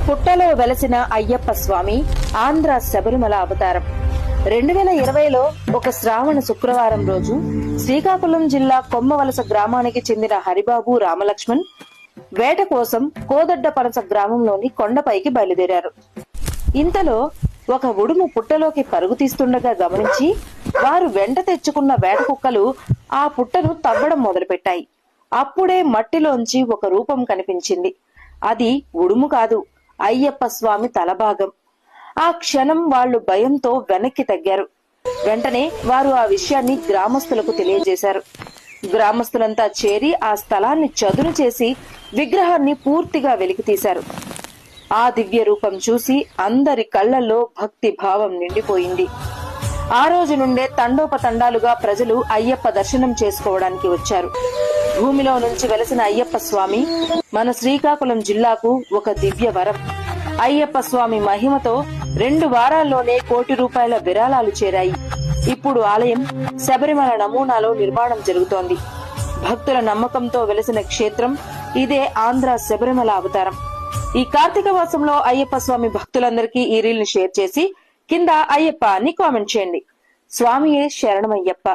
పుట్టలో వెలసిన అయ్యప్ప స్వామి ఆంధ్ర శబరిమల అవతారం. 2020లో ఒక శ్రావణ శుక్రవారం రోజు శ్రీకాకుళం జిల్లా కొమ్మవలస గ్రామానికి చెందిన హరిబాబు రామలక్ష్మణ్ వేట కోసం కోదడ్డపనస గ్రామంలోని కొండపైకి బయలుదేరారు. ఇంతలో ఒక ఉడుము పుట్టలోకి పరుగు తీస్తుండగా గమనించి వారు వెంట తెచ్చుకున్న వేట కుక్కలు ఆ పుట్టను తవ్వడం మొదలుపెట్టాయి. అప్పుడే మట్టిలోంచి ఒక రూపం కనిపించింది. అది ఉడుము కాదు, అయ్యప్ప స్వామి తలభాగం. ఆ క్షణం వాళ్లు భయంతో వెనక్కి తగ్గారు. వెంటనే వారు ఆ విషయాన్ని గ్రామస్తులకు తెలియజేశారు. గ్రామస్తులంతా చేరి ఆ స్థలాన్ని చదును చేసి విగ్రహాన్ని పూర్తిగా వెలికితీశారు. ఆ దివ్య రూపం చూసి అందరి కళ్లల్లో భక్తి భావం నిండిపోయింది. ఆ రోజు నుండే తండోపతండాలుగా ప్రజలు అయ్యప్ప దర్శనం చేసుకోవడానికి వచ్చారు. భూమిలో నుంచి వెలసిన అయ్యప్ప స్వామి మన శ్రీకాకుళం జిల్లాకు ఒక దివ్య వరం. అయ్యప్ప స్వామి మహిమతో 2 వారాల్లోనే ₹1 కోటి విరాళాలు చేరాయి. ఇప్పుడు ఆలయం శబరిమల నమూనాలో నిర్మాణం జరుగుతోంది. భక్తుల నమ్మకంతో వెలసిన క్షేత్రం ఇదే ఆంధ్ర శబరిమల అవతారం. ఈ కార్తీక మాసంలో అయ్యప్ప స్వామి భక్తులందరికీ ఈ రీల్ ని షేర్ చేసి కింద అయ్యప్ప అని కామెంట్ చేయండి. స్వామియే శరణమయ్యప్ప.